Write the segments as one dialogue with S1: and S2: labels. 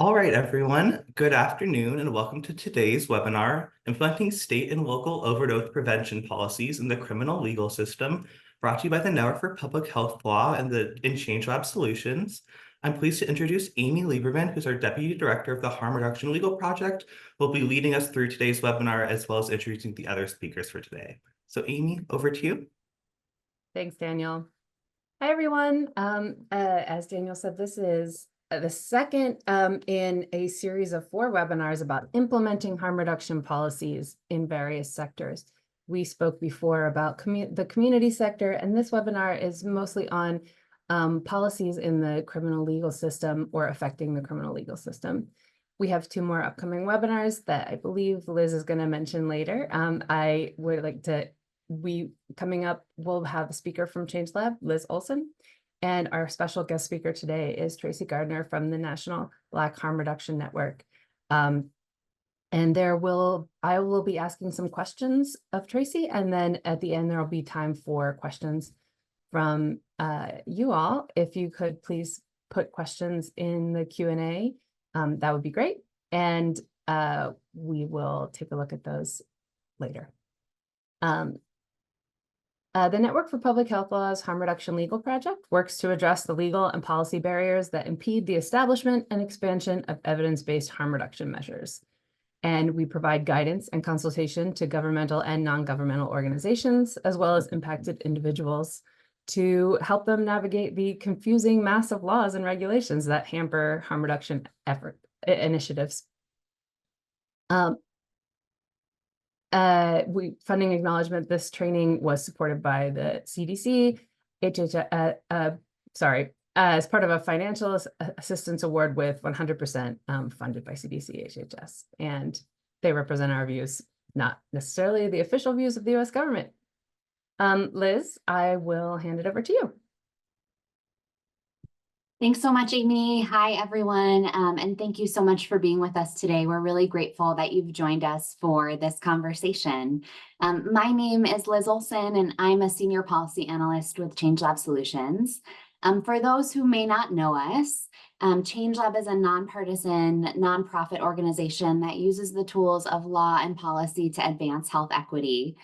S1: All right, everyone. Good afternoon, and welcome to today's webinar, Implementing State and Local Overdose Prevention Policies in the Criminal Legal System, brought to you by the Network for Public Health Law and ChangeLab Solutions. I'm pleased to introduce Amy Lieberman, who's our Deputy Director of the Harm Reduction Legal Project, who will be leading us through today's webinar, as well as introducing the other speakers for today. So Amy, over to you.
S2: Thanks, Daniel. Hi, everyone. As Daniel said, this is the second in a series of 4 webinars about implementing harm reduction policies in various sectors. We spoke before about the community sector, and this webinar is mostly on policies in the criminal legal system or affecting the criminal legal system. We have 2 more upcoming webinars that I believe Liz is going to mention later. I would like to coming up, we'll have a speaker from ChangeLab, Liz Olson, and our special guest speaker today is Tracy Gardner from the National Black Harm Reduction Network. And I will be asking some questions of Tracy, and then at the end there will be time for questions from you all. If you could please put questions in the Q&A, that would be great, and we will take a look at those later. The Network for Public Health Law's Harm Reduction Legal Project works to address the legal and policy barriers that impede the establishment and expansion of evidence-based harm reduction measures. And we provide guidance and consultation to governmental and non-governmental organizations, as well as impacted individuals, to help them navigate the confusing mass of laws and regulations that hamper harm reduction initiatives. Funding acknowledgement, this training was supported by the CDC, as part of a financial assistance award with 100% funded by CDC HHS. And they represent our views, not necessarily the official views of the US government. Liz, I will hand it over to you.
S3: Thanks so much, Amy. Hi, everyone. And thank you so much for being with us today. We're really grateful that you've joined us for this conversation. My name is Liz Olson, and I'm a senior policy analyst with ChangeLab Solutions. For those who may not know us, ChangeLab is a nonpartisan, nonprofit organization that uses the tools of law and policy to advance health equity.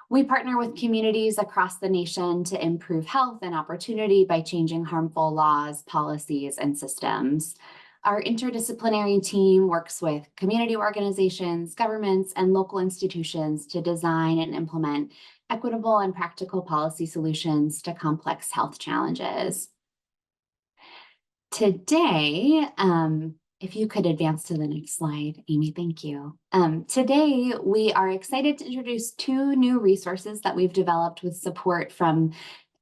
S3: We partner with communities across the nation to improve health and opportunity by changing harmful laws, policies, and systems. Our interdisciplinary team works with community organizations, governments, and local institutions to design and implement equitable and practical policy solutions to complex health challenges. Today, if you could advance to the next slide, Amy, thank you. Today, we are excited to introduce 2 new resources that we've developed with support from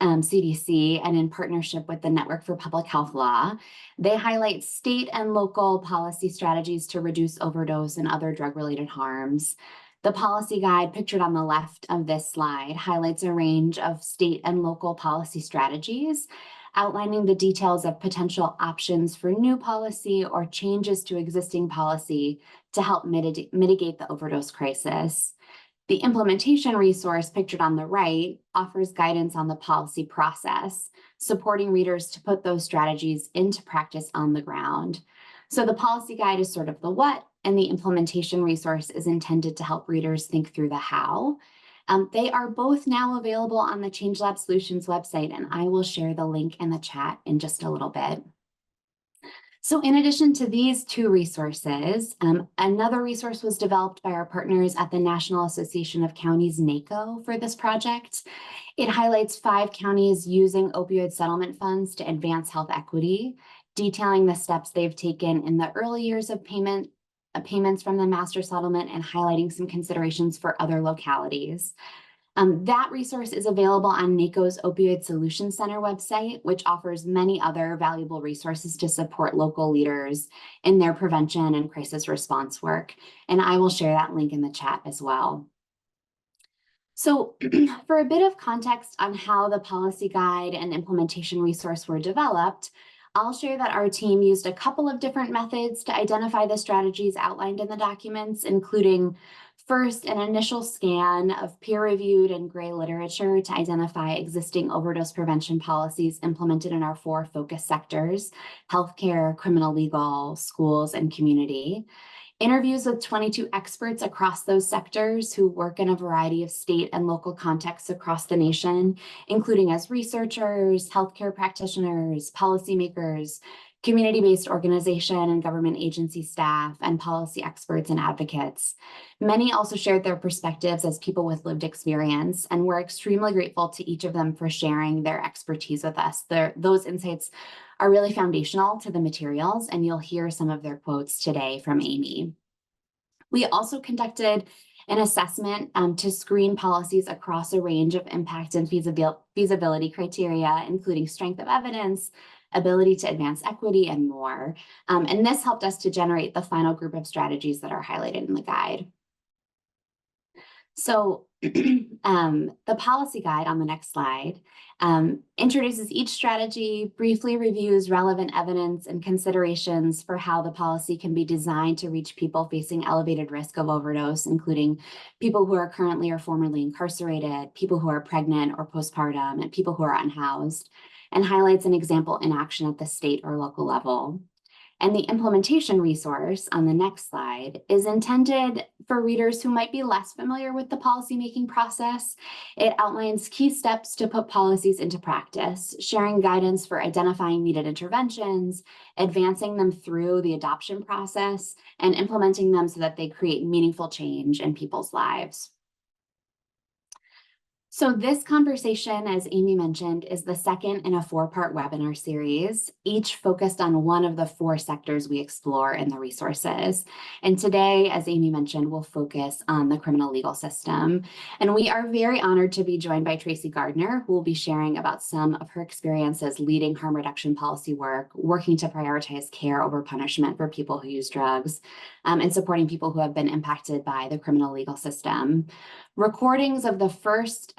S3: CDC and in partnership with the Network for Public Health Law. They highlight state and local policy strategies to reduce overdose and other drug-related harms. The policy guide pictured on the left of this slide highlights a range of state and local policy strategies, outlining the details of potential options for new policy or changes to existing policy to help mitigate the overdose crisis. The implementation resource pictured on the right offers guidance on the policy process, supporting readers to put those strategies into practice on the ground. So the policy guide is sort of the what, and the implementation resource is intended to help readers think through the how. They are both now available on the ChangeLab Solutions website, and I will share the link in the chat in just a little bit. So in addition to these 2 resources, another resource was developed by our partners at the National Association of Counties, NACO, for this project. It highlights 5 counties using opioid settlement funds to advance health equity, detailing the steps they've taken in the early years of payments from the master settlement, and highlighting some considerations for other localities. That resource is available on NACO's Opioid Solutions Center website, which offers many other valuable resources to support local leaders in their prevention and crisis response work. And I will share that link in the chat as well. So for a bit of context on how the policy guide and implementation resource were developed, I'll share that our team used a couple of different methods to identify the strategies outlined in the documents, including First, an initial scan of peer-reviewed and gray literature to identify existing overdose prevention policies implemented in our 4 focus sectors: healthcare, criminal legal, schools, and community. Interviews with 22 experts across those sectors who work in a variety of state and local contexts across the nation, including as researchers, healthcare practitioners, policymakers, community-based organization and government agency staff, and policy experts and advocates. Many also shared their perspectives as people with lived experience, and we're extremely grateful to each of them for sharing their expertise with us. Those insights are really foundational to the materials, and you'll hear some of their quotes today from Amy. We also conducted an assessment to screen policies across a range of impact and feasibility criteria, including strength of evidence, ability to advance equity, and more. And this helped us to generate the final group of strategies that are highlighted in the guide. So the policy guide on the next slide introduces each strategy, briefly reviews relevant evidence and considerations for how the policy can be designed to reach people facing elevated risk of overdose, including people who are currently or formerly incarcerated, people who are pregnant or postpartum, and people who are unhoused, and highlights an example in action at the state or local level. And the implementation resource on the next slide is intended for readers who might be less familiar with the policymaking process. It outlines key steps to put policies into practice, sharing guidance for identifying needed interventions, advancing them through the adoption process, and implementing them so that they create meaningful change in people's lives. So this conversation, as Amy mentioned, is the second in a 4-part webinar series, each focused on one of the 4 sectors we explore in the resources. And today, as Amy mentioned, we'll focus on the criminal legal system. And we are very honored to be joined by Tracy Gardner, who will be sharing about some of her experiences leading harm reduction policy work, working to prioritize care over punishment for people who use drugs, and supporting people who have been impacted by the criminal legal system. Recordings of the first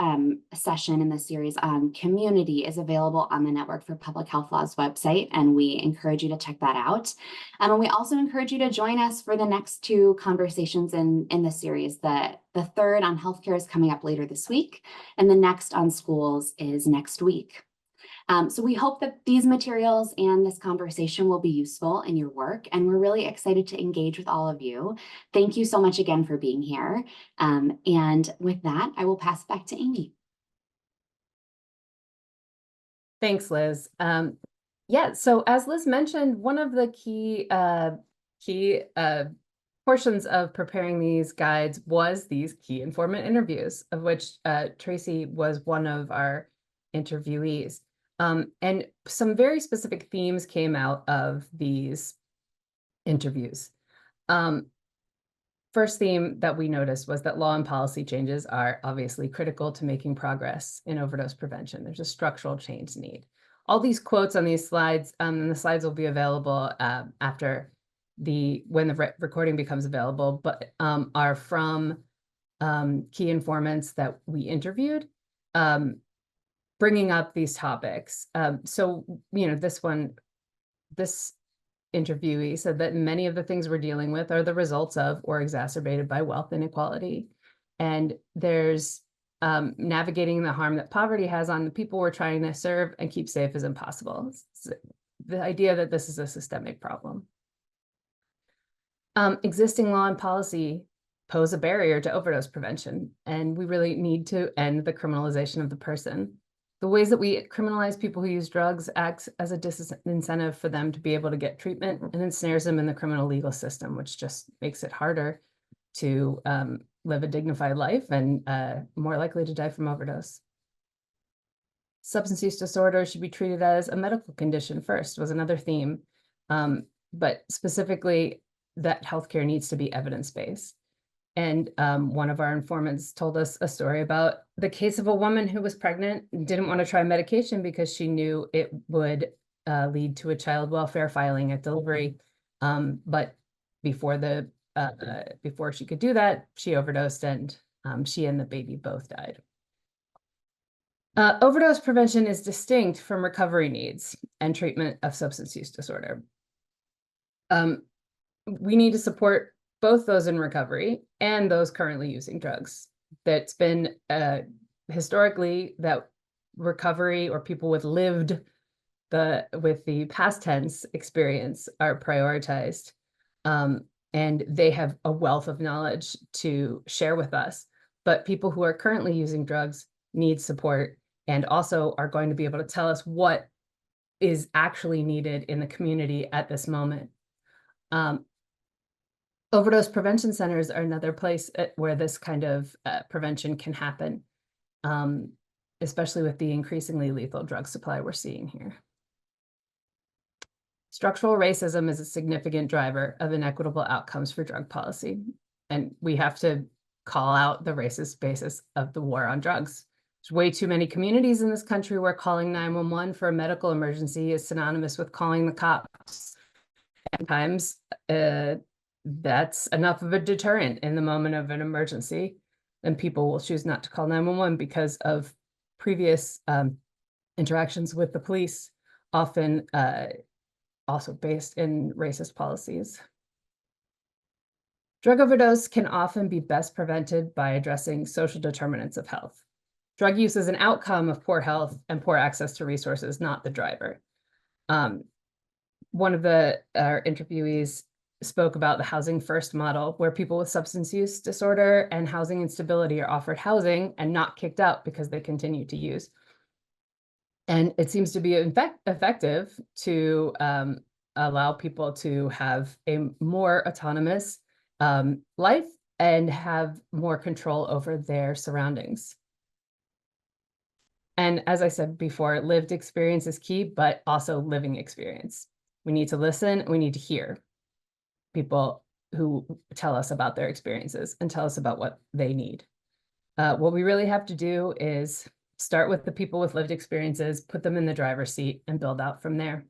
S3: session in the series on community is available on the Network for Public Health Law's website, and we encourage you to check that out. And we also encourage you to join us for the next 2 conversations in the series. The third on healthcare is coming up later this week, and the next on schools is next week. So we hope that these materials and this conversation will be useful in your work, and we're really excited to engage with all of you. Thank you so much again for being here. And with that, I will pass it back to Amy.
S2: Thanks, Liz. Yeah, so as Liz mentioned, one of the key portions of preparing these guides was these key informant interviews, of which Tracy was one of our interviewees. And some very specific themes came out of these interviews. First theme that we noticed was that law and policy changes are obviously critical to making progress in overdose prevention. There's a structural change need. All these quotes on these slides, and the slides will be available after when the recording becomes available, but are from key informants that we interviewed, bringing up these topics. So, this interviewee said that many of the things we're dealing with are the results of or exacerbated by wealth inequality. And there's navigating the harm that poverty has on the people we're trying to serve and keep safe is impossible. It's the idea that this is a systemic problem. Existing law and policy pose a barrier to overdose prevention, and we really need to end the criminalization of the person. The ways that we criminalize people who use drugs acts as a disincentive for them to be able to get treatment, and ensnares them in the criminal legal system, which just makes it harder to live a dignified life and more likely to die from overdose. Substance use disorder should be treated as a medical condition first, was another theme, but specifically that healthcare needs to be evidence-based. And one of our informants told us a story about the case of a woman who was pregnant and didn't want to try medication because she knew it would lead to a child welfare filing at delivery. But before she could do that, she overdosed, and she and the baby both died. Overdose prevention is distinct from recovery needs and treatment of substance use disorder. We need to support both those in recovery and those currently using drugs. That's been historically that recovery or people with the past tense experience are prioritized. And they have a wealth of knowledge to share with us. But people who are currently using drugs need support and also are going to be able to tell us what is actually needed in the community at this moment. Overdose prevention centers are another place where this kind of prevention can happen, especially with the increasingly lethal drug supply we're seeing here. Structural racism is a significant driver of inequitable outcomes for drug policy, and we have to call out the racist basis of the war on drugs. There's way too many communities in this country where calling 911 for a medical emergency is synonymous with calling the cops. Sometimes that's enough of a deterrent in the moment of an emergency, and people will choose not to call 911 because of previous interactions with the police, often also based in racist policies. Drug overdose can often be best prevented by addressing social determinants of health. Drug use is an outcome of poor health and poor access to resources, not the driver. One of our interviewees spoke about the housing first model, where people with substance use disorder and housing instability are offered housing and not kicked out because they continue to use. And it seems to be effective to allow people to have a more autonomous life and have more control over their surroundings. And as I said before, lived experience is key, but also living experience. We need to listen, we need to hear people who tell us about their experiences and tell us about what they need. What we really have to do is start with the people with lived experiences, put them in the driver's seat, and build out from there.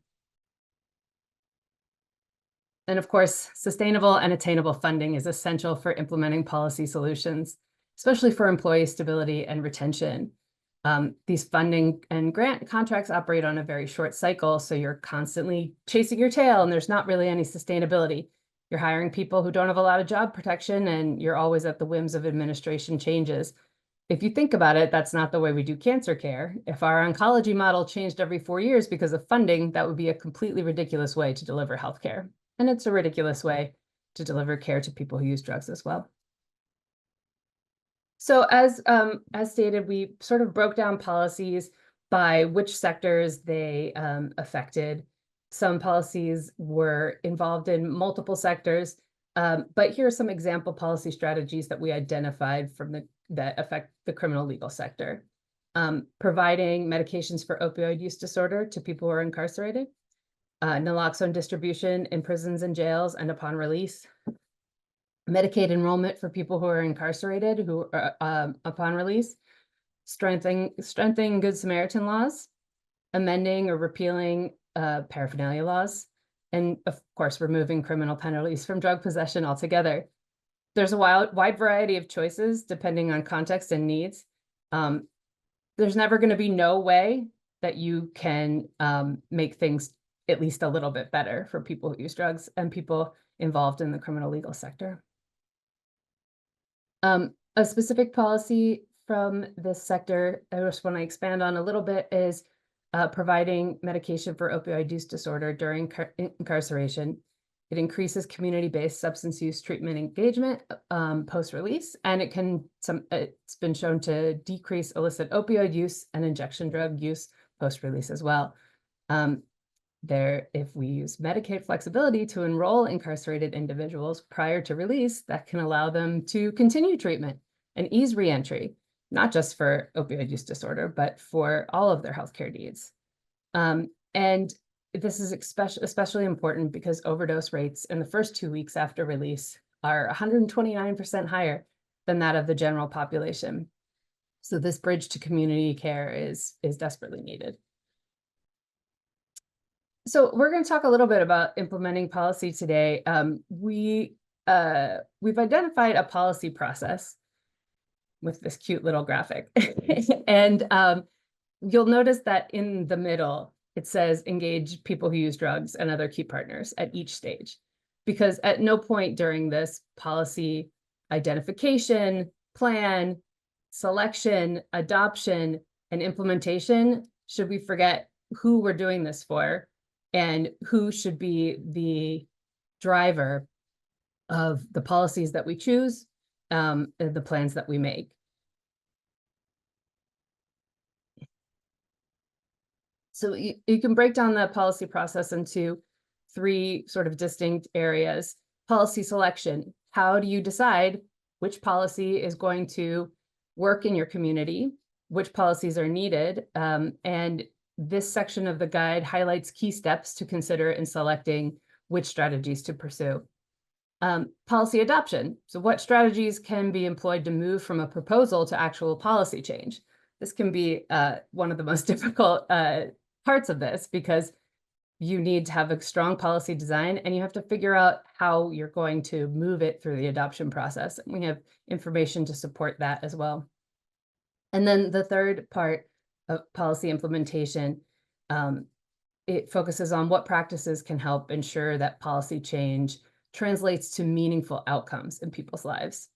S2: And of course, sustainable and attainable funding is essential for implementing policy solutions, especially for employee stability and retention. These funding and grant contracts operate on a very short cycle, so you're constantly chasing your tail and there's not really any sustainability. You're hiring people who don't have a lot of job protection and you're always at the whims of administration changes. If you think about it, that's not the way we do cancer care. If our oncology model changed every 4 years because of funding, that would be a completely ridiculous way to deliver healthcare. And it's a ridiculous way to deliver care to people who use drugs as well. So as stated, we sort of broke down policies by which sectors they affected. Some policies were involved in multiple sectors, but here are some example policy strategies that we identified from that affect the criminal legal sector. Providing medications for opioid use disorder to people who are incarcerated, naloxone distribution in prisons and jails and upon release, Medicaid enrollment for people who are incarcerated who are upon release, strengthening Good Samaritan laws, amending or repealing paraphernalia laws, and of course, removing criminal penalties from drug possession altogether. There's a wide variety of choices depending on context and needs. There's never going to be no way that you can make things at least a little bit better for people who use drugs and people involved in the criminal legal sector. A specific policy from this sector I just want to expand on a little bit is providing medication for opioid use disorder during incarceration. It increases community-based substance use treatment engagement post-release, and it's been shown to decrease illicit opioid use and injection drug use post-release as well. If we use Medicaid flexibility to enroll incarcerated individuals prior to release, that can allow them to continue treatment and ease reentry, not just for opioid use disorder, but for all of their healthcare needs. And this is especially important because overdose rates in the first 2 weeks after release are 129% higher than that of the general population. So this bridge to community care is desperately needed. So we're going to talk a little bit about implementing policy today. We've identified a policy process with this cute little graphic. And you'll notice that in the middle, it says engage people who use drugs and other key partners at each stage. because at no point during this policy identification, plan, selection, adoption, and implementation should we forget who we're doing this for and who should be the driver of the policies that we choose, the plans that we make. So you can break down the policy process into three sort of distinct areas. Policy selection. How do you decide which policy is going to work in your community, which policies are needed? And this section of the guide highlights key steps to consider in selecting which strategies to pursue. Policy adoption. So what strategies can be employed to move from a proposal to actual policy change? This can be one of the most difficult parts of this, because you need to have a strong policy design and you have to figure out how you're going to move it through the adoption process. And we have information to support that as well. And then the third part of policy implementation, it focuses on what practices can help ensure that policy change translates to meaningful outcomes in people's lives.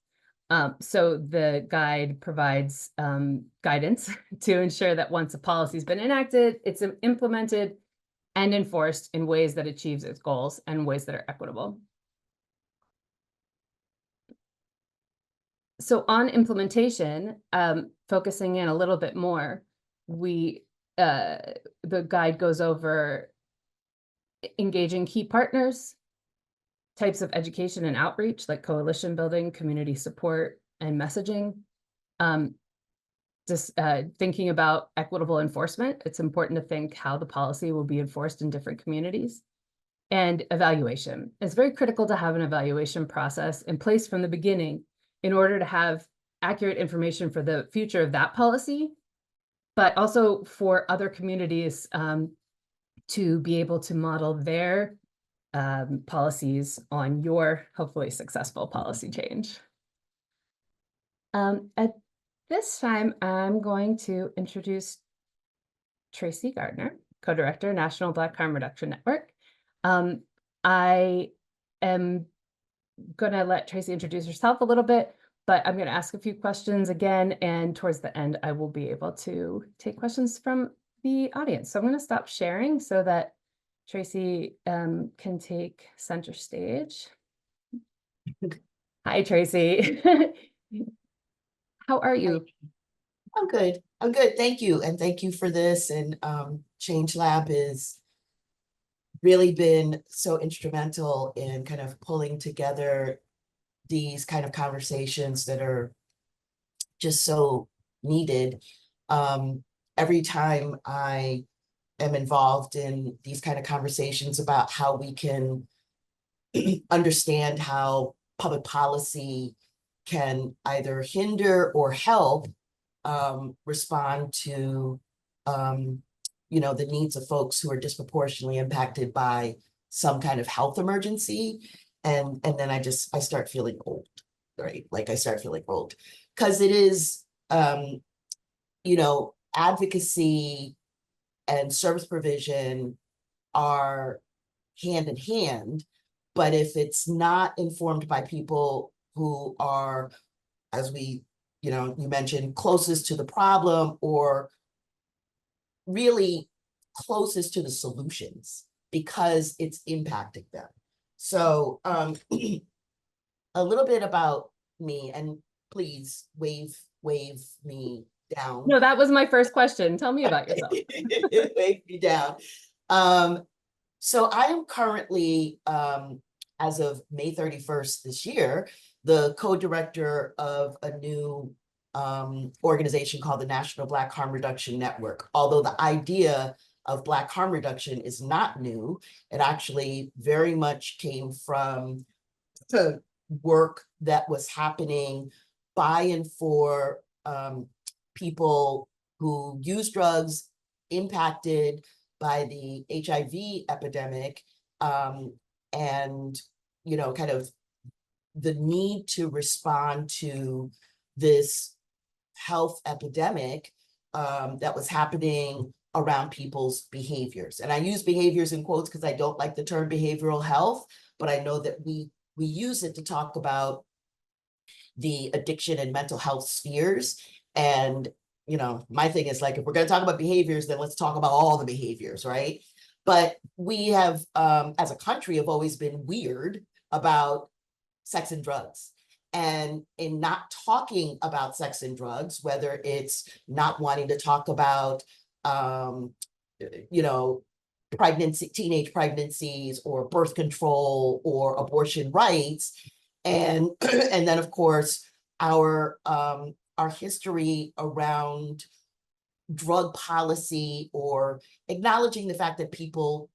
S2: So the guide provides guidance to ensure that once a policy has been enacted, it's implemented and enforced in ways that achieves its goals and ways that are equitable. So on implementation, focusing in a little bit more, the guide goes over engaging key partners, types of education and outreach like coalition building, community support, and messaging. Just thinking about equitable enforcement, it's important to think how the policy will be enforced in different communities. And evaluation. It's very critical to have an evaluation process in place from the beginning in order to have accurate information for the future of that policy, but also for other communities to be able to model their policies on your hopefully successful policy change. At this time, I'm going to introduce Tracy Gardner, co-director, National Black Harm Reduction Network. I am going to let Tracy introduce herself a little bit, but I'm going to ask a few questions again, and towards the end, I will be able to take questions from the audience. So I'm going to stop sharing so that Tracy can take center stage. Hi, Tracy. How are you?
S4: I'm good. I'm good. Thank you. And thank you for this. And ChangeLab has really been so instrumental in kind of pulling together these kind of conversations that are just so needed. Every time I am involved in these kind of conversations about how we can understand how public policy can either hinder or help respond to the needs of folks who are disproportionately impacted by some kind of health emergency, and then I start feeling old, right? Like I start feeling old because it is advocacy and service provision are hand in hand, but if it's not informed by people who are, as you mentioned, closest to the problem or really closest to the solutions because it's impacting them. So a little bit about me, and please wave me down.
S2: No, that was my first question. Tell me about yourself.
S4: Wave me down. So I am currently, as of May 31st this year, the co-director of a new organization called the National Black Harm Reduction Network. Although the idea of Black harm reduction is not new, it actually very much came from the work that was happening by and for people who use drugs impacted by the HIV epidemic, and kind of the need to respond to this health epidemic that was happening around people's behaviors. And I use behaviors in quotes because I don't like the term behavioral health, but I know that we use it to talk about the addiction and mental health spheres. And, you know, my thing is like, if we're going to talk about behaviors, then let's talk about all the behaviors, right? But we have, as a country, have always been weird about sex and drugs. And in not talking about sex and drugs, whether it's not wanting to talk about, you know, pregnancy, teenage pregnancies, or birth control, or abortion rights, and and then of course our history around drug policy, or acknowledging the fact that people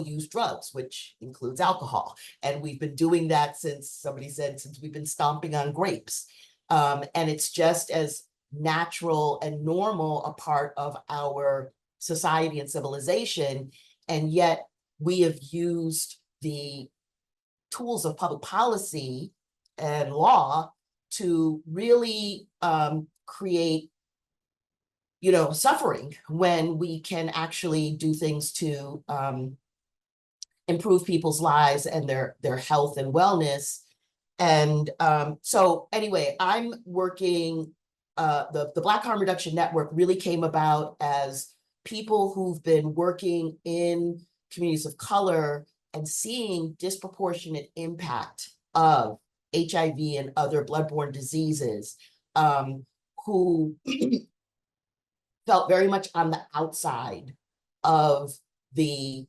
S4: use drugs, which includes alcohol. And we've been doing that since, somebody said, since we've been stomping on grapes. And it's just as natural and normal a part of our society and civilization. And yet we have used the tools of public policy and law to really create, you know, suffering, when we can actually do things to improve people's lives and their health and wellness. And so anyway, I'm working, the Black Harm Reduction Network really came about as people who've been working in communities of color and seeing disproportionate impact of HIV and other bloodborne diseases, who felt very much on the outside of the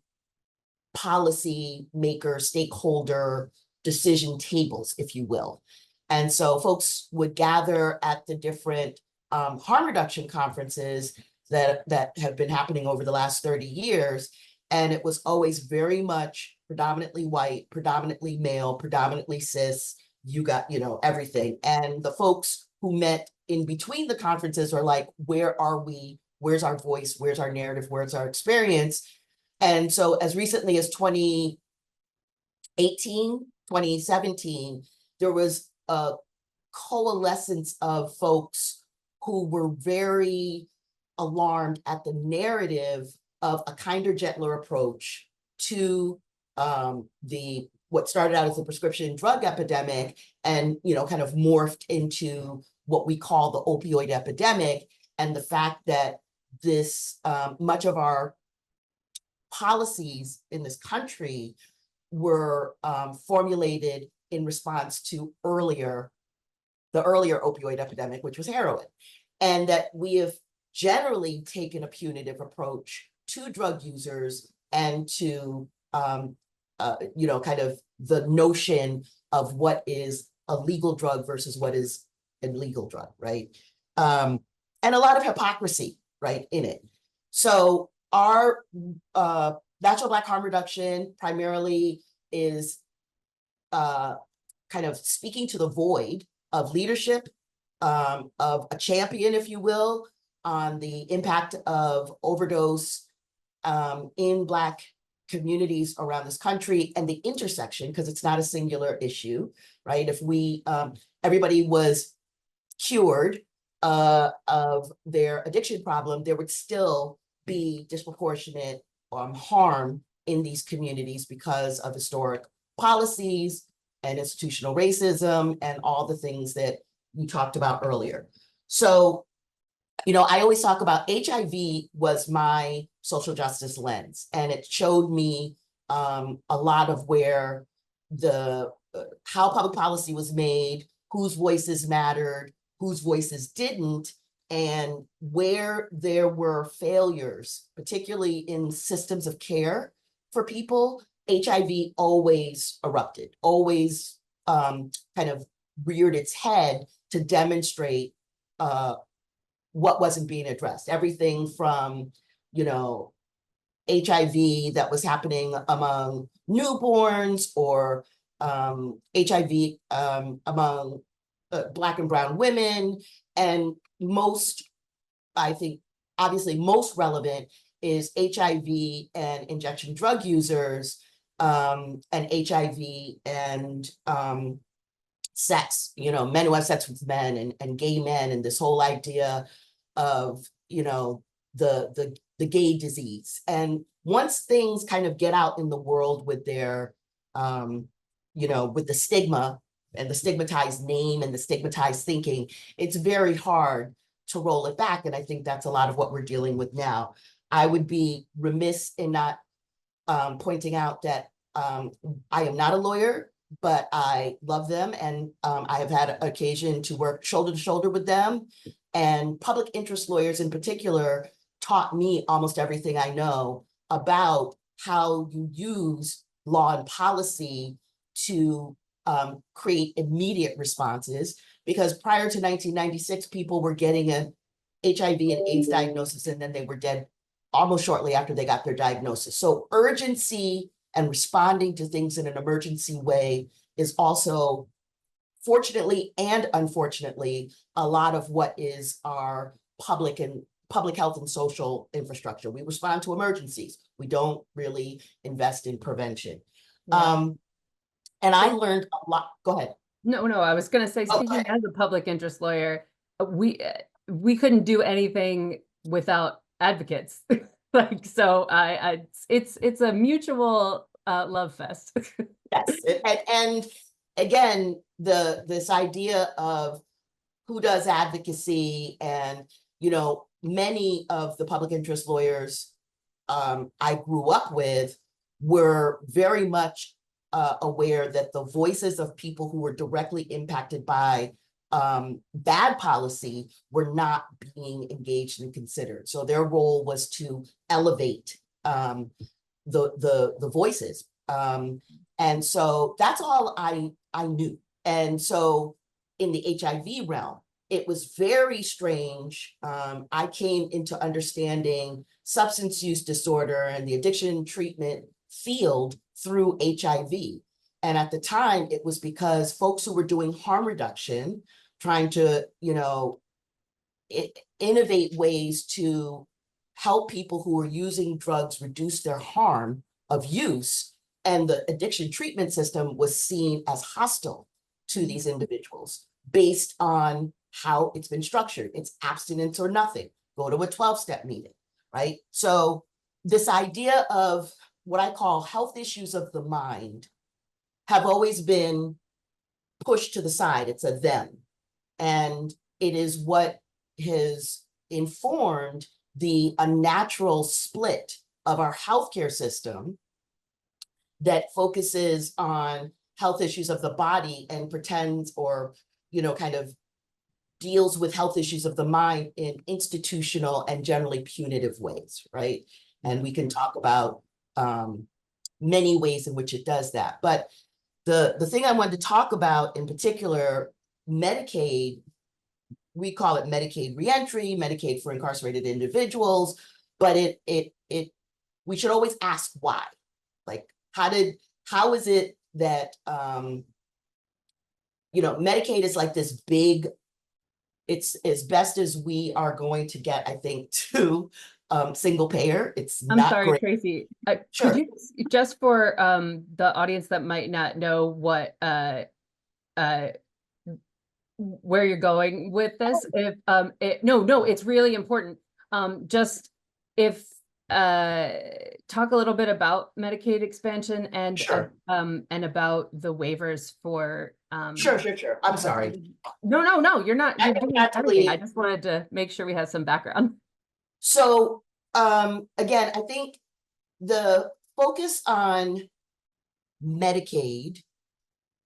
S4: policy maker, stakeholder decision tables, if you will. And so folks would gather at the different harm reduction conferences that have been happening over the last 30 years. And it was always very much predominantly white, predominantly male, predominantly cis. You got, you know, everything. And the folks who met in between the conferences are like, where are we? Where's our voice? Where's our narrative? Where's our experience? And so as recently as 2018, 2017, there was a coalescence of folks who were very alarmed at the narrative of a kinder, gentler approach to what started out as a prescription drug epidemic, and, you know, kind of morphed into what we call the opioid epidemic. And the fact that this, much of our policies in this country were formulated in response to the earlier opioid epidemic, which was heroin. And that we have generally taken a punitive approach to drug users and to, you know, kind of the notion of what is a legal drug versus what is an illegal drug, right? And a lot of hypocrisy, right, in it. So our Natural Black Harm Reduction primarily is kind of speaking to the void of leadership, of a champion, if you will, on the impact of overdose in Black communities around this country, and the intersection, because it's not a singular issue, right? If we, everybody was cured of their addiction problem, there would still be disproportionate harm in these communities because of historic policies and institutional racism and all the things that you talked about earlier. So, you know, I always talk about HIV was my social justice lens, and it showed me a lot of where how public policy was made, whose voices mattered, whose voices didn't, and where there were failures, particularly in systems of care for people. HIV always erupted, always kind of reared its head to demonstrate what wasn't being addressed. Everything from, you know, HIV that was happening among newborns, or HIV among Black and brown women. And most, I think, obviously most relevant is HIV and injection drug users, and HIV and sex, you know, men who have sex with men, and gay men, and this whole idea of, you know, the gay disease. And once things kind of get out in the world with their with the stigma and the stigmatized name and the stigmatized thinking, it's very hard to roll it back. And I think that's a lot of what we're dealing with now. I would be remiss in not pointing out that I am not a lawyer, but I love them, and I have had occasion to work shoulder to shoulder with them. And public interest lawyers in particular taught me almost everything I know about how you use law and policy to create immediate responses. Because prior to 1996, people were getting an HIV and AIDS diagnosis, and then they were dead almost shortly after they got their diagnosis. So urgency and responding to things in an emergency way is also, fortunately and unfortunately, a lot of what is our public health and social infrastructure. We respond to emergencies. We don't really invest in prevention.
S2: Yeah.
S4: And I learned a lot. Go ahead.
S2: No, I was going to say, speaking as a public interest lawyer, we couldn't do anything without advocates. Like, so it's a mutual love fest.
S4: Yes, and again, this idea of who does advocacy, and many of the public interest lawyers I grew up with were very much aware that the voices of people who were directly impacted by bad policy were not being engaged and considered. So their role was to elevate the voices. And so that's all I knew. And so in the HIV realm, it was very strange. I came into understanding substance use disorder and the addiction treatment field through HIV. And at the time, it was because folks who were doing harm reduction, trying to, innovate ways to help people who were using drugs reduce their harm of use, and the addiction treatment system was seen as hostile to these individuals based on how it's been structured. It's abstinence or nothing. Go to a 12-step meeting, right? So this idea of what I call health issues of the mind have always been pushed to the side. It's a them. And it is what has informed the unnatural split of our healthcare system that focuses on health issues of the body and pretends, or kind of deals with health issues of the mind in institutional and generally punitive ways, right? And we can talk about many ways in which it does that. But the thing I wanted to talk about in particular, Medicaid, we call it Medicaid reentry, Medicaid for incarcerated individuals, but we should always ask why. Like, how is it that Medicaid is like this big, it's as best as we are going to get, I think, to single payer. It's
S2: I'm
S4: not
S2: sorry,
S4: great.
S2: Tracy.
S4: Sure.
S2: Could you just for the audience that might not know what where you're going with this, if no, it's really important. Just if talk a little bit about Medicaid expansion and
S4: Sure.
S2: And about the waivers for
S4: Sure. I'm sorry.
S2: No, you're not. You're doing everything. I
S4: Actually,
S2: just wanted to make sure we have some background.
S4: so again, I think the focus on Medicaid,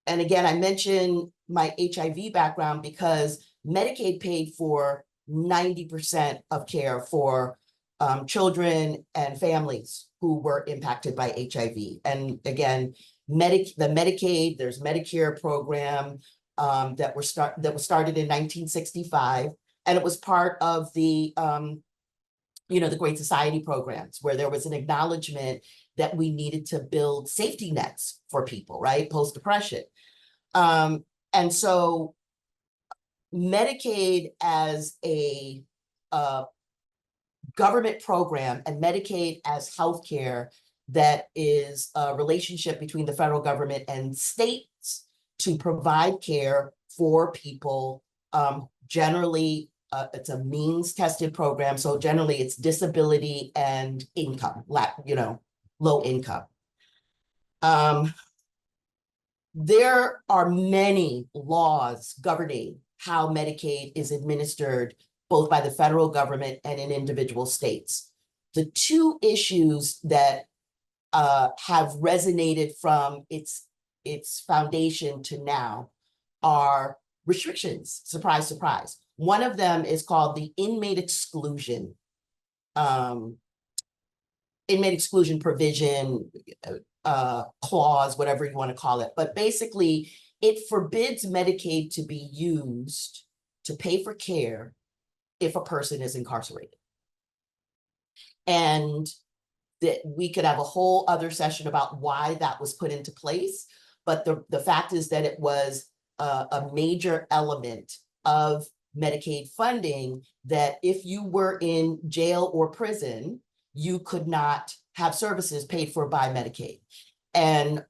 S4: and again, I mentioned my HIV background because Medicaid paid for 90% of care for children and families who were impacted by HIV. And again, the Medicaid, there's Medicare program that was started in 1965, and it was part of the the Great Society programs, where there was an acknowledgement that we needed to build safety nets for people, right, post-depression. And so Medicaid as a government program, and Medicaid as healthcare that is a relationship between the federal government and states to provide care for people. Generally, it's a means tested program. So generally it's disability and income, low income. there are many laws governing how Medicaid is administered, both by the federal government and in individual states. The two issues that have resonated from its foundation to now are restrictions. Surprise, surprise. One of them is called the inmate exclusion provision, clause, whatever you want to call it. But basically, it forbids Medicaid to be used to pay for care if a person is incarcerated. And that we could have a whole other session about why that was put into place. But the fact is that it was a major element of Medicaid funding, that if you were in jail or prison, you could not have services paid for by Medicaid. And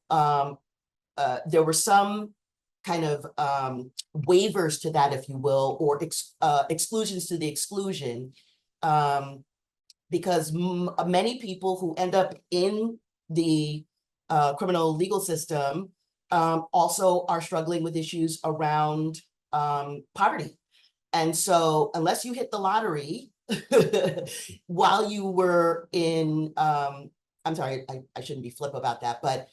S4: there were some kind of waivers to that, if you will, or exclusions to the exclusion, because many people who end up in the criminal legal system also are struggling with issues around poverty. And so unless you hit the lottery while you were in, I'm sorry, I shouldn't be flip about that, but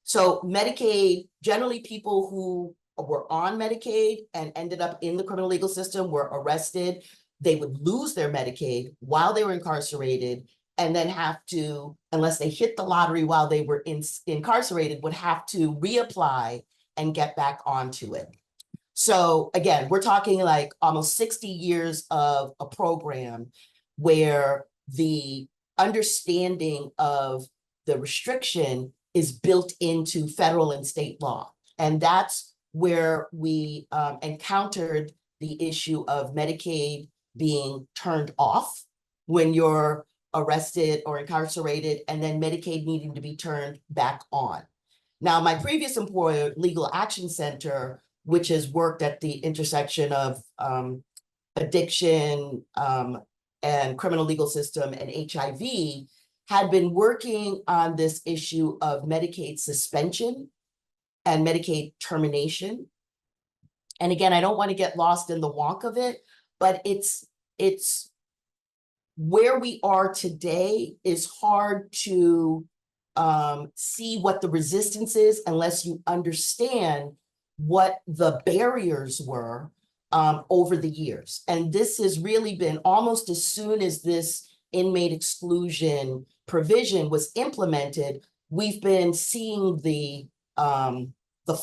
S4: so Medicaid, generally people who were on Medicaid and ended up in the criminal legal system were arrested. They would lose their Medicaid while they were incarcerated, and then have to, unless they hit the lottery while they were incarcerated, would have to reapply and get back onto it. So again, we're talking like almost 60 years of a program where the understanding of the restriction is built into federal and state law. And that's where we encountered the issue of Medicaid being turned off when you're arrested or incarcerated, and then Medicaid needing to be turned back on. Now, my previous employer, Legal Action Center, which has worked at the intersection of addiction and criminal legal system and HIV, had been working on this issue of Medicaid suspension and Medicaid termination. And again, I don't want to get lost in the wonk of it, but it's where we are today is hard to see what the resistance is unless you understand what the barriers were over the years. And this has really been almost as soon as this inmate exclusion provision was implemented, we've been seeing the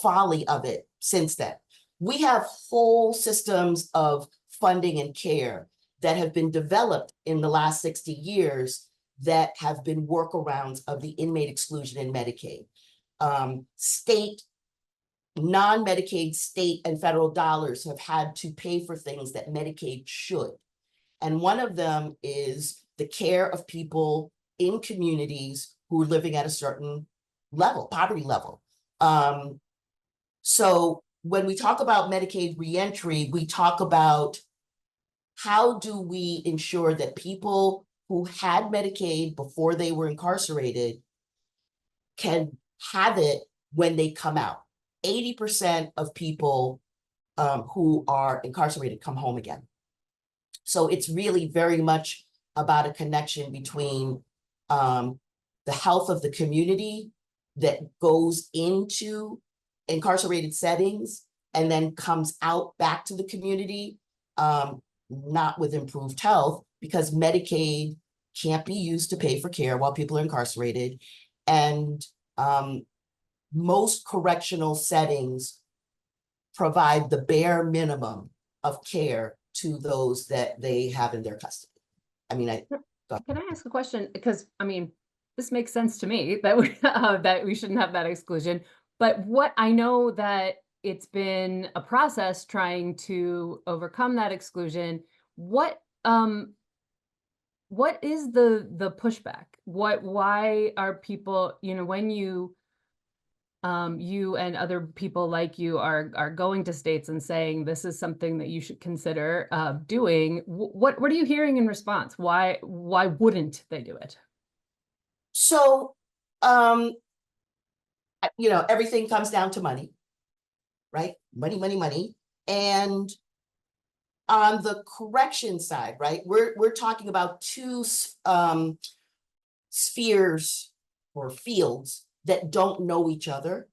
S4: folly of it since then. We have whole systems of funding and care that have been developed in the last 60 years that have been workarounds of the inmate exclusion in Medicaid. State, non-Medicaid state and federal dollars have had to pay for things that Medicaid should. And one of them is the care of people in communities who are living at a certain level, poverty level. So when we talk about Medicaid reentry, we talk about how do we ensure that people who had Medicaid before they were incarcerated can have it when they come out. 80% of people who are incarcerated come home again. So it's really very much about a connection between the health of the community that goes into incarcerated settings and then comes out back to the community, not with improved health, because Medicaid can't be used to pay for care while people are incarcerated. And most correctional settings provide the bare minimum of care to those that they have in their custody. I mean,
S2: Can I ask a question? Because I mean, this makes sense to me that we shouldn't have that exclusion. But what I know that it's been a process trying to overcome that exclusion. What is the pushback? Why are people, when you and other people like you are going to states and saying this is something that you should consider doing, what are you hearing in response? Why wouldn't they do it?
S4: So, everything comes down to money. right? Money, money, money. And on the correction side, right, we're talking about two spheres or fields that don't know each other,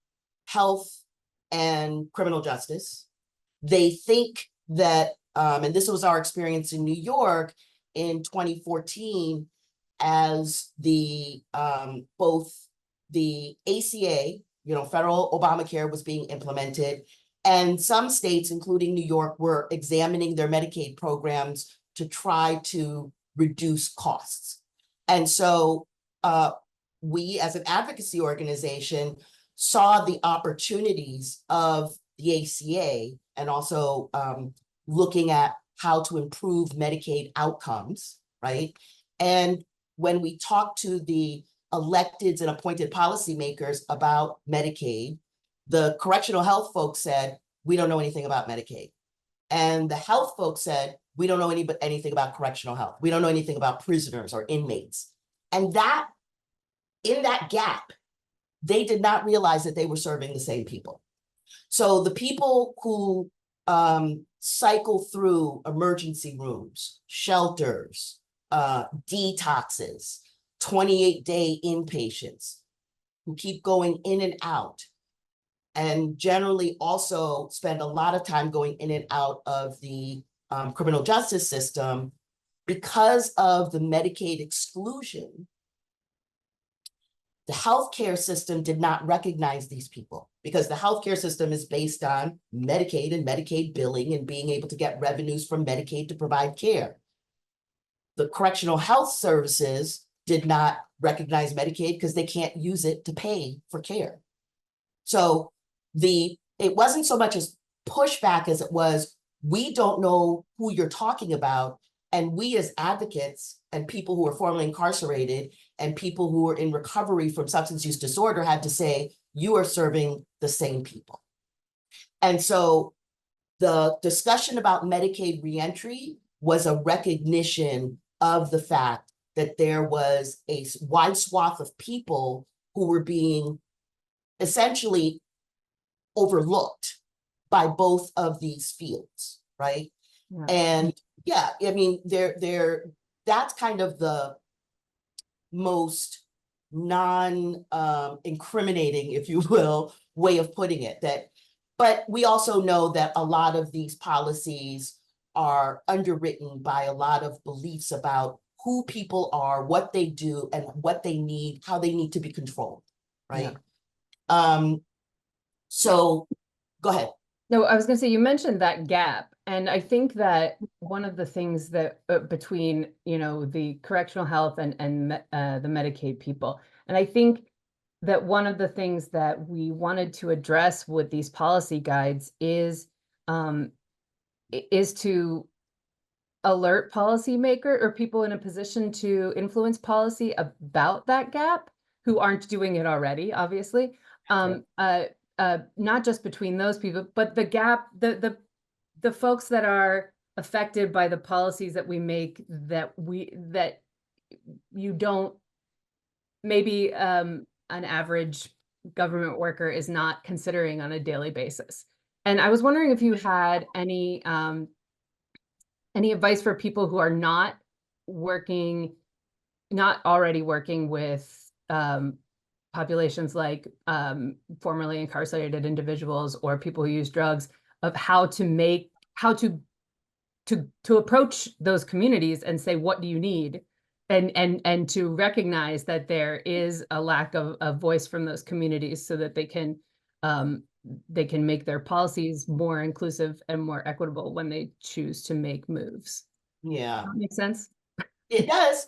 S4: health and criminal justice. They think that, and this was our experience in New York in 2014, as the both the ACA, federal Obamacare was being implemented, and some states, including New York, were examining their Medicaid programs to try to reduce costs. And so we, as an advocacy organization, saw the opportunities of the ACA and also looking at how to improve Medicaid outcomes, right? And when we talked to the electeds and appointed policymakers about Medicaid, the correctional health folks said, we don't know anything about Medicaid. And the health folks said, we don't know anything about correctional health. We don't know anything about prisoners or inmates. And that, in that gap, they did not realize that they were serving the same people. So the people who cycle through emergency rooms, shelters, detoxes, 28-day inpatients, who keep going in and out, and generally also spend a lot of time going in and out of the criminal justice system, because of the Medicaid exclusion, the healthcare system did not recognize these people, because the healthcare system is based on Medicaid and Medicaid billing and being able to get revenues from Medicaid to provide care. The correctional health services did not recognize Medicaid because they can't use it to pay for care. So it wasn't so much as pushback as it was, we don't know who you're talking about. And we as advocates and people who are formerly incarcerated and people who are in recovery from substance use disorder had to say, you are serving the same people. And so the discussion about Medicaid reentry was a recognition of the fact that there was a wide swath of people who were being essentially overlooked by both of these fields, right? Yeah. And yeah, I mean, that's kind of the most non-incriminating, if you will, way of putting it. But we also know that a lot of these policies are underwritten by a lot of beliefs about who people are, what they do, and what they need, how they need to be controlled, right? Yeah. So go ahead.
S2: No, I was going to say, you mentioned that gap. And I think that one of the things that between, the correctional health and the Medicaid people, and I think that one of the things that we wanted to address with these policy guides is to alert policymaker or people in a position to influence policy about that gap who aren't doing it already, obviously. Not just between those people, but the gap, the folks that are affected by the policies that we make, that you don't, maybe an average government worker is not considering on a daily basis. And I was wondering if you had any advice for people who are not already working with populations like formerly incarcerated individuals or people who use drugs, of how to approach those communities and say, what do you need? And to recognize that there is a lack of voice from those communities, so that they can make their policies more inclusive and more equitable when they choose to make moves.
S4: Yeah.
S2: Does that make sense?
S4: It does.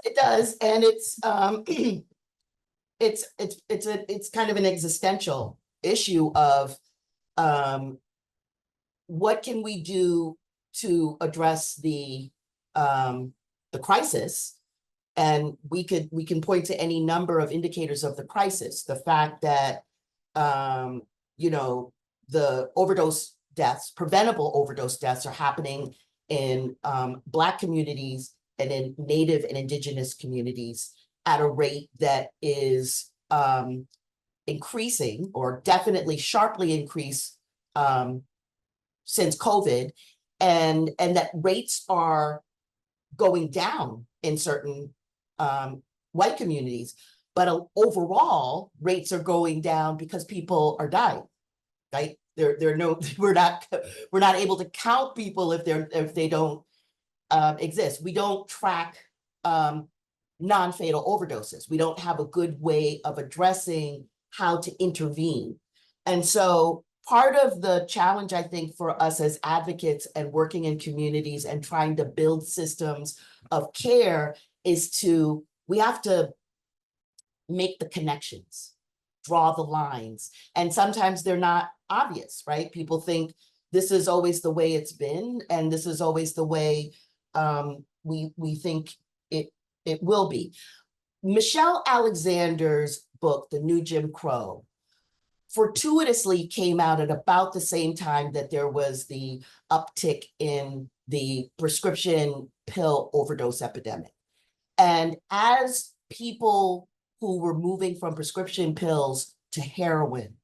S4: And it's kind of an existential issue of what can we do to address the crisis. And we can point to any number of indicators of the crisis. The fact that the overdose deaths, preventable overdose deaths, are happening in Black communities and in Native and Indigenous communities at a rate that is increasing, or definitely sharply increased since COVID, and that rates are going down in certain white communities, but overall rates are going down because people are dying, right? There no, we're not able to count people if they don't exist. We don't track non-fatal overdoses. We don't have a good way of addressing how to intervene. And so part of the challenge, I think, for us as advocates and working in communities and trying to build systems of care is we have to make the connections, draw the lines. And sometimes they're not obvious, right? People think this is always the way it's been, and this is always the way we think it will be. Michelle Alexander's book, The New Jim Crow, fortuitously came out at about the same time that there was the uptick in the prescription pill overdose epidemic. And as people who were moving from prescription pills to heroin,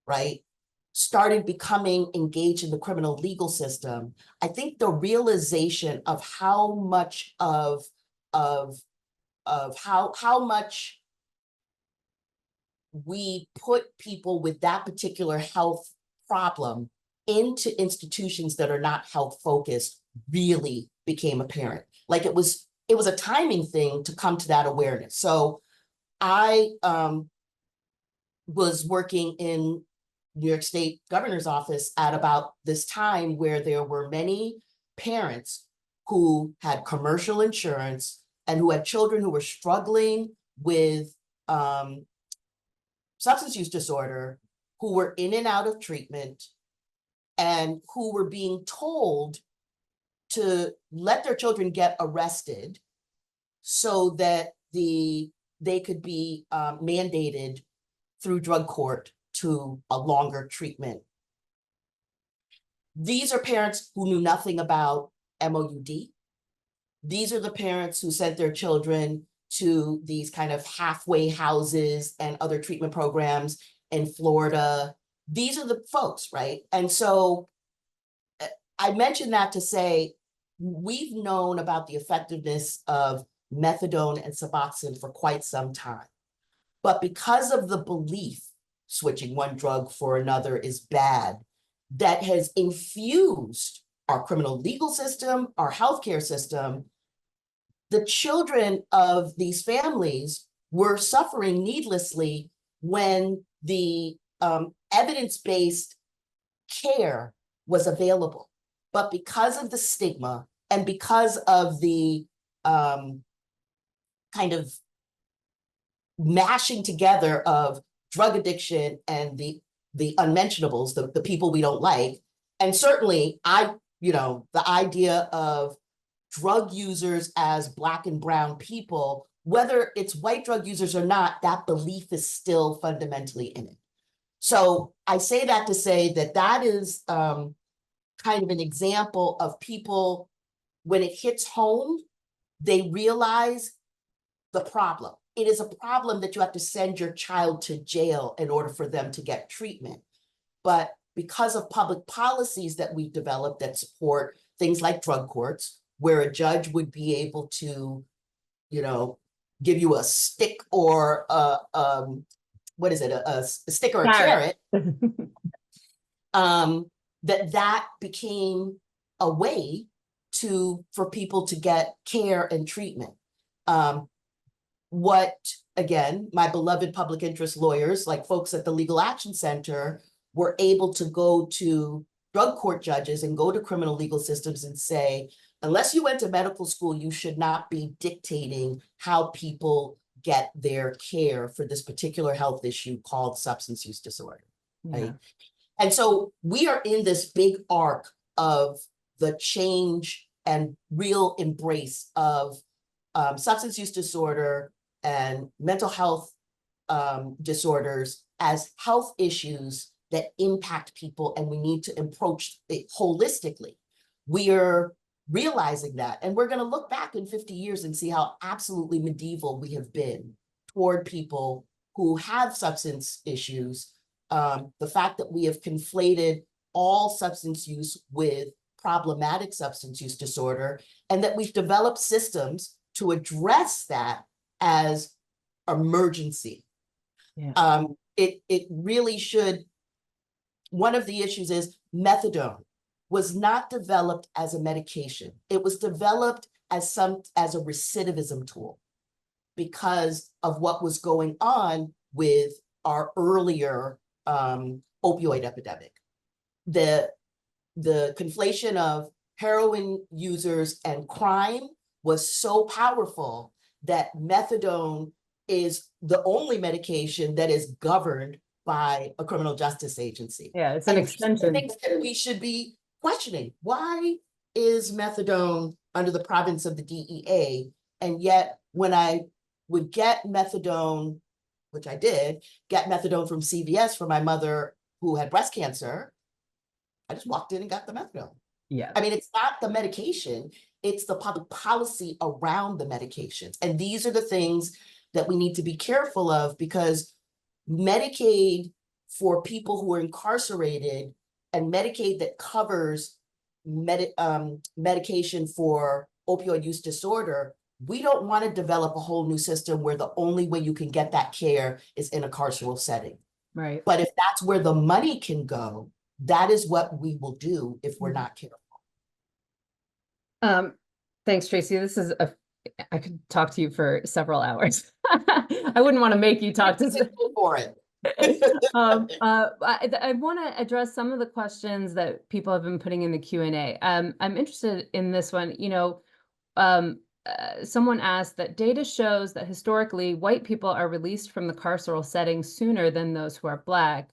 S4: right, started becoming engaged in the criminal legal system, I think the realization of how much of how much we put people with that particular health problem into institutions that are not health focused really became apparent. Like it was a timing thing to come to that awareness. So I was working in New York State Governor's office at about this time where there were many parents who had commercial insurance and who had children who were struggling with substance use disorder, who were in and out of treatment, and who were being told to let their children get arrested so that they could be mandated through drug court to a longer treatment. These are parents who knew nothing about MOUD. These are the parents who sent their children to these kind of halfway houses and other treatment programs in Florida. These are the folks, right? And so I mentioned that to say, we've known about the effectiveness of methadone and Suboxone for quite some time. But because of the belief switching one drug for another is bad, that has infused our criminal legal system, our healthcare system, the children of these families were suffering needlessly when the evidence-based care was available. But because of the stigma and because of the kind of mashing together of drug addiction and the unmentionables, the people we don't like, and certainly the idea of drug users as Black and brown people, whether it's white drug users or not, that belief is still fundamentally in it. So I say that to say that is kind of an example of people, when it hits home, they realize the problem. It is a problem that you have to send your child to jail in order for them to get treatment. But because of public policies that we've developed that support things like drug courts, where a judge would be able to, give you a stick or a stick or a carrot, that became a way for people to get care and treatment. Again, my beloved public interest lawyers, like folks at the Legal Action Center, were able to go to drug court judges and go to criminal legal systems and say, unless you went to medical school, you should not be dictating how people get their care for this particular health issue called substance use disorder, right? And so we are in this big arc of the change and real embrace of substance use disorder and mental health disorders as health issues that impact people, and we need to approach it holistically. We are realizing that, and we're going to look back in 50 years and see how absolutely medieval we have been toward people who have substance issues the fact that we have conflated all substance use with problematic substance use disorder, and that we've developed systems to address that as emergency.
S2: Yeah.
S4: It really should. One of the issues is methadone was not developed as a medication. It was developed as a recidivism tool because of what was going on with our earlier opioid epidemic. The conflation of heroin users and crime was so powerful that methadone is the only medication that is governed by a criminal justice agency.
S2: Yeah, it's an extension.
S4: Things that we should be questioning. Why is methadone under the province of the DEA? And yet when I would get methadone, which I did, get methadone from CVS for my mother who had breast cancer, I just walked in and got the methadone.
S2: Yeah.
S4: I mean, it's not the medication, it's the public policy around the medications. And these are the things that we need to be careful of, because Medicaid for people who are incarcerated and Medicaid that covers medication for opioid use disorder, we don't want to develop a whole new system where the only way you can get that care is in a carceral setting.
S2: Right.
S4: But if that's where the money can go, that is what we will do if we're not careful.
S2: Thanks, Tracy. I could talk to you for several hours. I wouldn't want to make you talk to
S4: Go for it.
S2: I want to address some of the questions that people have been putting in the Q&A. I'm interested in this one. Someone asked that data shows that historically white people are released from the carceral setting sooner than those who are Black.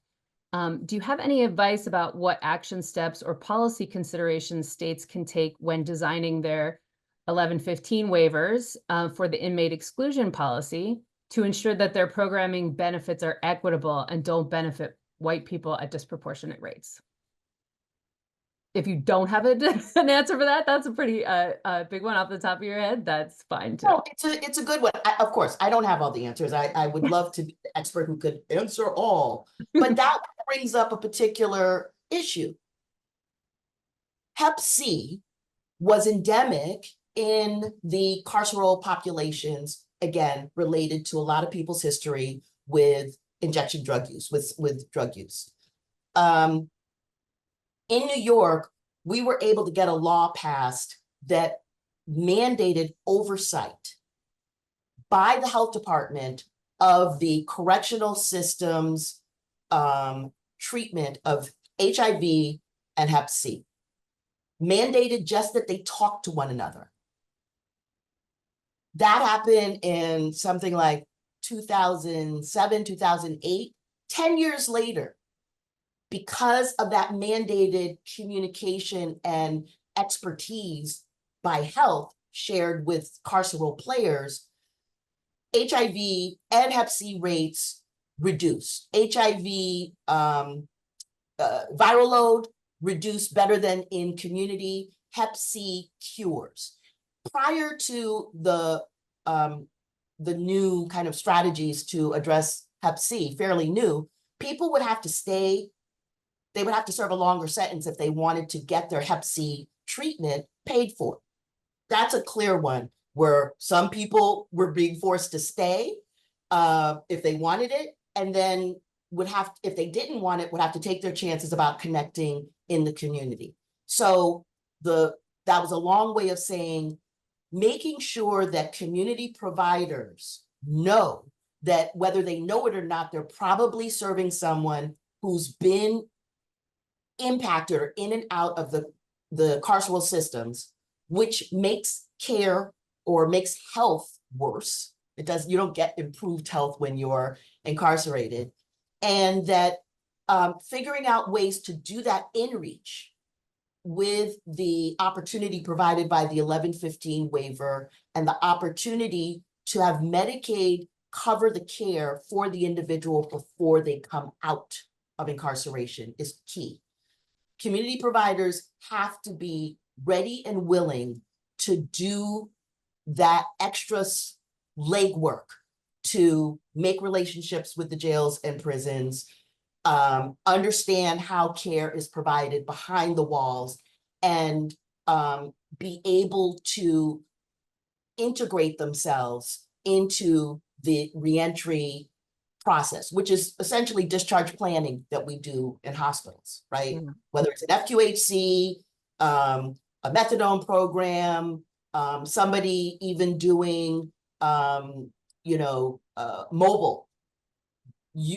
S2: Do you have any advice about what action steps or policy considerations states can take when designing their 1115 waivers for the inmate exclusion policy to ensure that their programming benefits are equitable and don't benefit white people at disproportionate rates? If you don't have an answer for that, that's a pretty big one off the top of your head. That's fine too.
S4: No, it's a good one. Of course, I don't have all the answers. I would love to be the expert who could answer all, but that brings up a particular issue. Hep C was endemic in the carceral populations, again, related to a lot of people's history with injection drug use, with drug use. In New York, we were able to get a law passed that mandated oversight by the health department of the correctional system's treatment of HIV and Hep C. Mandated just that they talk to one another. That happened in something like 2007, 2008, 10 years later. Because of that mandated communication and expertise by health shared with carceral players, HIV and Hep C rates reduced. HIV viral load reduced better than in community. Hep C cures. Prior to the new kind of strategies to address Hep C, fairly new, people would have to stay. They would have to serve a longer sentence if they wanted to get their Hep C treatment paid for. That's a clear one where some people were being forced to stay if they wanted it, and then would have, if they didn't want it, would have to take their chances about connecting in the community. So that was a long way of saying, making sure that community providers know that whether they know it or not, they're probably serving someone who's been impacted or in and out of the carceral systems, which makes care or makes health worse. You don't get improved health when you're incarcerated. And that figuring out ways to do that in reach with the opportunity provided by the 1115 waiver and the opportunity to have Medicaid cover the care for the individual before they come out of incarceration is key. Community providers have to be ready and willing to do that extra legwork to make relationships with the jails and prisons, understand how care is provided behind the walls, and be able to integrate themselves into the reentry process, which is essentially discharge planning that we do in hospitals, right?
S2: Yeah.
S4: Whether it's an FQHC, a methadone program, somebody even doing, mobile.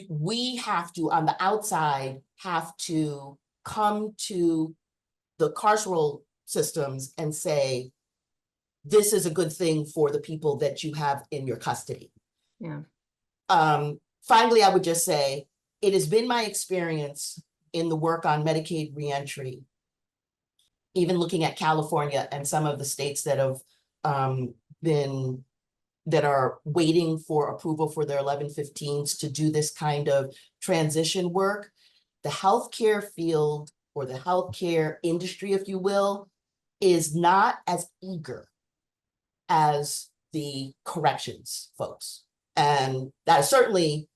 S4: We have to, on the outside, have to come to the carceral systems and say, this is a good thing for the people that you have in your custody.
S2: Yeah.
S4: Finally, I would just say, it has been my experience in the work on Medicaid reentry, even looking at California and some of the states that have that are waiting for approval for their 1115s to do this kind of transition work. The healthcare field, or the healthcare industry, if you will, is not as eager as the corrections folks. And that is certainly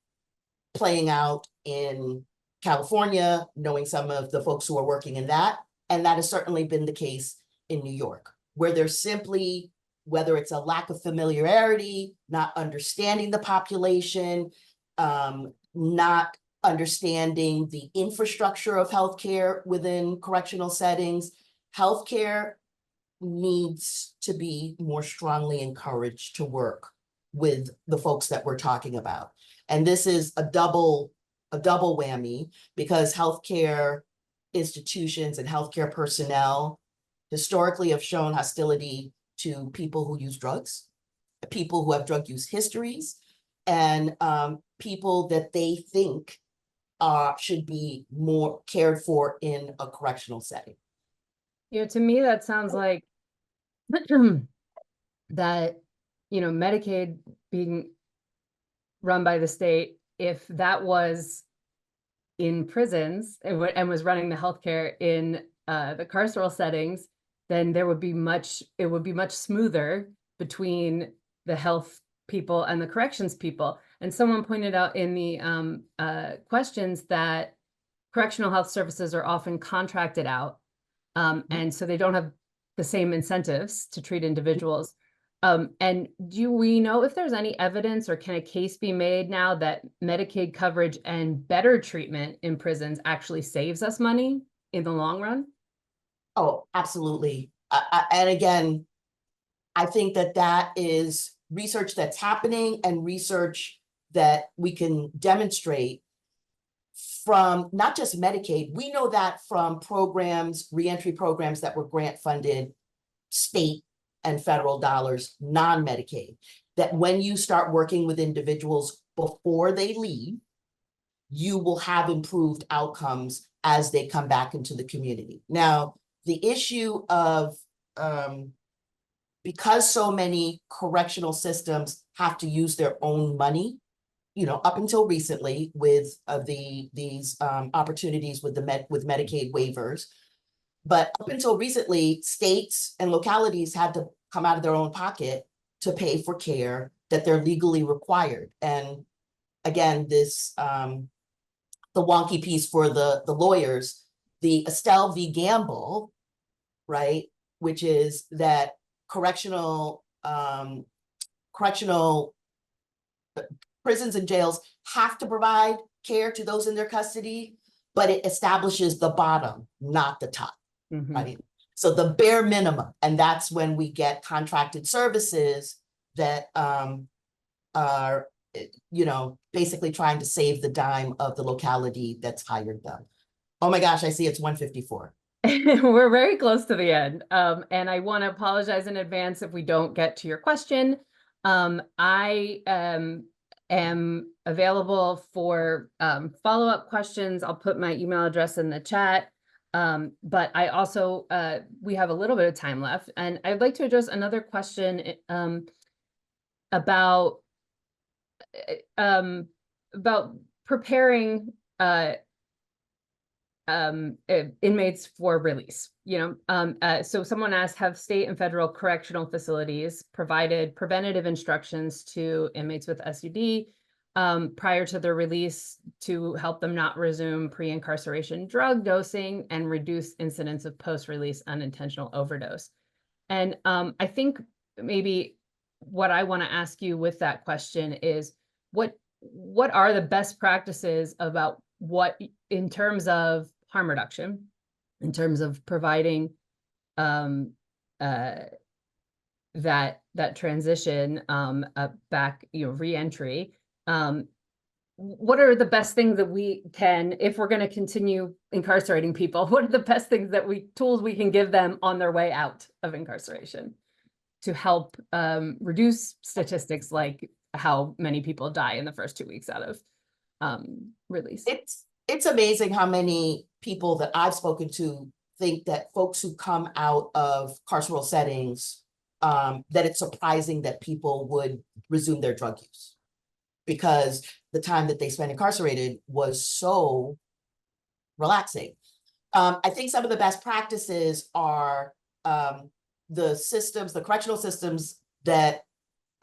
S4: playing out in California, knowing some of the folks who are working in that. And that has certainly been the case in New York, where there's simply, whether it's a lack of familiarity, not understanding the population, not understanding the infrastructure of healthcare within correctional settings, healthcare needs to be more strongly encouraged to work with the folks that we're talking about. And this is a double whammy, because healthcare institutions and healthcare personnel historically have shown hostility to people who use drugs, people who have drug use histories, and people that they think should be more cared for in a correctional setting.
S2: To me, that sounds like that, Medicaid being run by the state, if that was in prisons and was running the healthcare in the carceral settings, then it would be much smoother between the health people and the corrections people. And someone pointed out in the questions that correctional health services are often contracted out. And so they don't have the same incentives to treat individuals. And do we know if there's any evidence, or can a case be made now that Medicaid coverage and better treatment in prisons actually saves us money in the long run?
S4: Oh, absolutely. And again, I think that is research that's happening, and research that we can demonstrate from not just Medicaid. We know that from programs, reentry programs that were grant funded, state and federal dollars, non-Medicaid, that when you start working with individuals before they leave, you will have improved outcomes as they come back into the community. Now, the issue of, because so many correctional systems have to use their own money, up until recently with these opportunities with Medicaid waivers, but up until recently, states and localities had to come out of their own pocket to pay for care that they're legally required. And again, this the wonky piece for the lawyers, the Estelle v. Gamble, right, which is that correctional prisons and jails have to provide care to those in their custody, but it establishes the bottom, not the top.
S2: Mm-hmm.
S4: Right. So the bare minimum, and that's when we get contracted services that are, basically trying to save the dime of the locality that's hired them. Oh my gosh, I see it's 1:54.
S2: We're very close to the end. And I want to apologize in advance if we don't get to your question. I am available for follow-up questions. I'll put my email address in the chat. But I also, we have a little bit of time left, and I'd like to address another question about preparing inmates for release. So someone asked, have state and federal correctional facilities provided preventative instructions to inmates with SUD prior to their release to help them not resume pre-incarceration drug dosing and reduce incidents of post-release unintentional overdose. And I think maybe what I want to ask you with that question is what are the best practices about what in terms of harm reduction, in terms of providing that transition back, re-entry. What are the best things that we can, if we're going to continue incarcerating people, what are the best things that tools we can give them on their way out of incarceration to help reduce statistics like how many people die in the first 2 weeks out of release?
S4: It's amazing how many people that I've spoken to think that folks who come out of carceral settings, that it's surprising that people would resume their drug use, because the time that they spent incarcerated was so relaxing. I think some of the best practices are the systems, the correctional systems that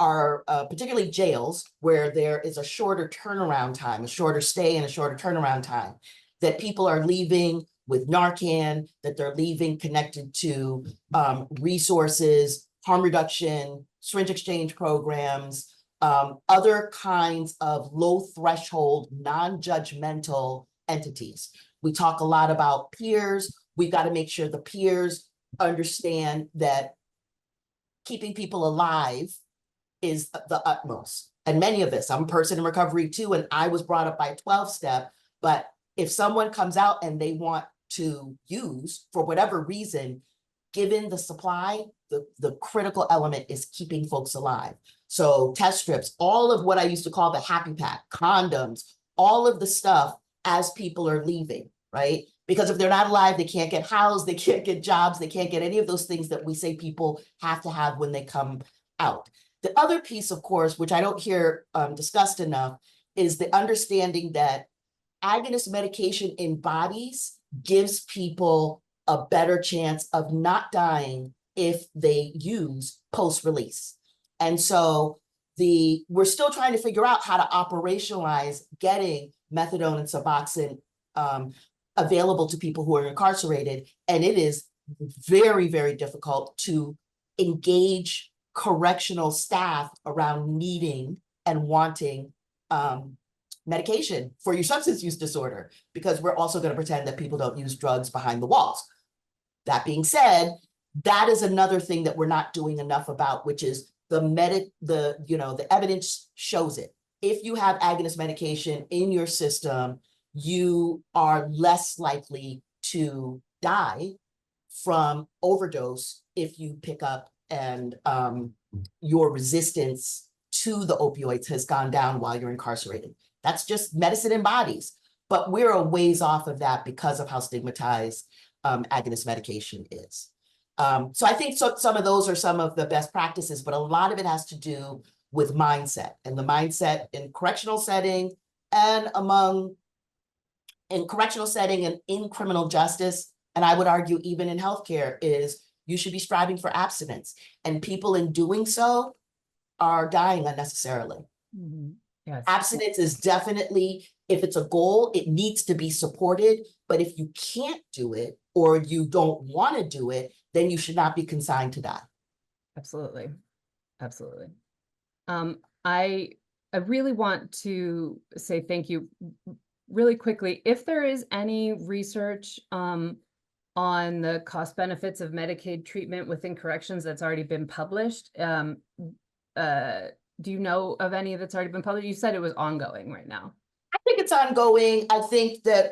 S4: are particularly jails, where there is a shorter turnaround time, a shorter stay and a shorter turnaround time, that people are leaving with Narcan, that they're leaving connected to resources, harm reduction, syringe exchange programs, other kinds of low threshold, non-judgmental entities. We talk a lot about peers. We've got to make sure the peers understand that keeping people alive is the utmost. And many of us, I'm a person in recovery too, and I was brought up by a 12-step, but if someone comes out and they want to use for whatever reason, given the supply, the critical element is keeping folks alive. So test strips, all of what I used to call the happy pack, condoms, all of the stuff as people are leaving, right? Because if they're not alive, they can't get housed, they can't get jobs, they can't get any of those things that we say people have to have when they come out. The other piece, of course, which I don't hear discussed enough, is the understanding that agonist medication in bodies gives people a better chance of not dying if they use post-release. And so we're still trying to figure out how to operationalize getting methadone and Suboxone available to people who are incarcerated. And it is very, very difficult to engage correctional staff around needing and wanting medication for your substance use disorder, because we're also going to pretend that people don't use drugs behind the walls. That being said, that is another thing that we're not doing enough about, which is the evidence shows it. If you have agonist medication in your system, you are less likely to die from overdose if you pick up and your resistance to the opioids has gone down while you're incarcerated. That's just medicine in bodies, but we're a ways off of that because of how stigmatized agonist medication is. So I think some of those are some of the best practices, but a lot of it has to do with mindset, and the mindset in correctional setting and in correctional setting and in criminal justice, and I would argue even in healthcare, is you should be striving for abstinence, and people in doing so are dying unnecessarily.
S2: Mm-hmm. Yes.
S4: Abstinence is definitely, if it's a goal, it needs to be supported, but if you can't do it or you don't want to do it, then you should not be consigned to die.
S2: Absolutely. Absolutely. I really want to say thank you really quickly. If there is any research on the cost benefits of Medicaid treatment within corrections that's already been published, do you know of any that's already been published? You said it was ongoing right now.
S4: I think it's ongoing. I think that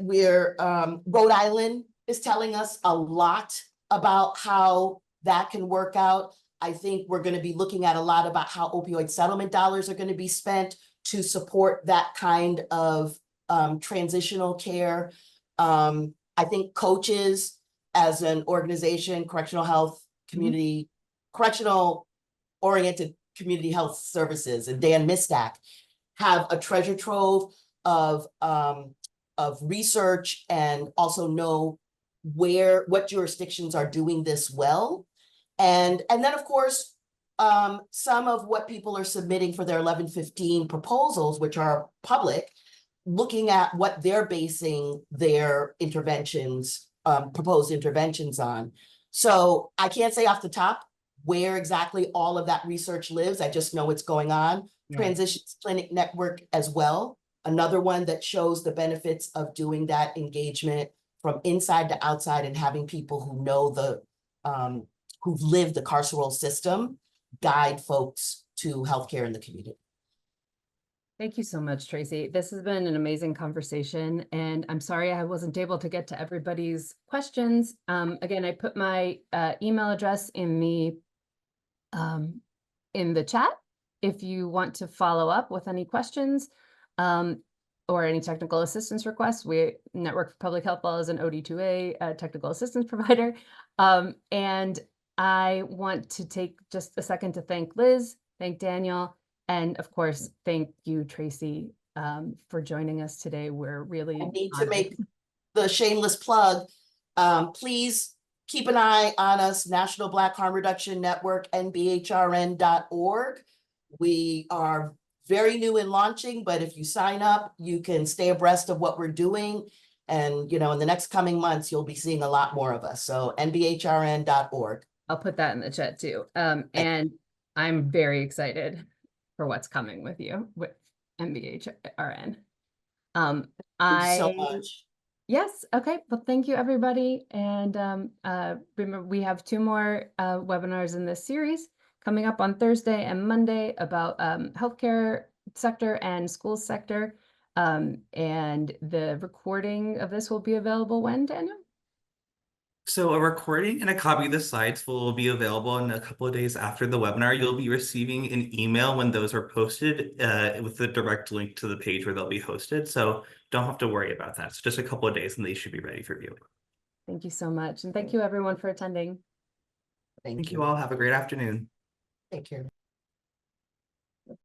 S4: Rhode Island is telling us a lot about how that can work out. I think we're going to be looking at a lot about how opioid settlement dollars are going to be spent to support that kind of transitional care. I think coaches as an organization, correctional health community, correctional oriented community health services, and Dan Mistak have a treasure trove of research, and also know what jurisdictions are doing this well. And then of course, some of what people are submitting for their 1115 proposals, which are public, looking at what they're basing their interventions, proposed interventions on. So I can't say off the top where exactly all of that research lives. I just know it's going on.
S2: Yeah.
S4: Transitions Clinic Network as well. Another one that shows the benefits of doing that engagement from inside to outside and having people who know the, who've lived the carceral system guide folks to healthcare in the community.
S2: Thank you so much, Tracy. This has been an amazing conversation, and I'm sorry I wasn't able to get to everybody's questions. Again, I put my email address in the chat if you want to follow up with any questions or any technical assistance requests. We Network for Public Health Law is an OD2A technical assistance provider. And I want to take just a second to thank Liz, thank Daniel, and of course, thank you, Tracy, for joining us today. We're really
S4: I need to make the shameless plug. Please keep an eye on us, National Black Harm Reduction Network, nbhrn.org. We are very new in launching, but if you sign up, you can stay abreast of what we're doing. And, you know, in the next coming months, you'll be seeing a lot more of us. So nbhrn.org.
S2: I'll put that in the chat too. And I'm very excited for what's coming with you with NBHRN.
S4: Thank you so much.
S2: Yes. Okay. Well, thank you, everybody. And remember, we have 2 more webinars in this series coming up on Thursday and Monday about healthcare sector and school sector. And the recording of this will be available when, Daniel?
S1: So a recording and a copy of the slides will be available in a couple of days after the webinar. You'll be receiving an email when those are posted with the direct link to the page where they'll be hosted. So don't have to worry about that. It's just a couple of days and they should be ready for viewing.
S2: Thank you so much. And thank you, everyone, for attending.
S1: Thank you all. Have a great afternoon.
S4: Take care.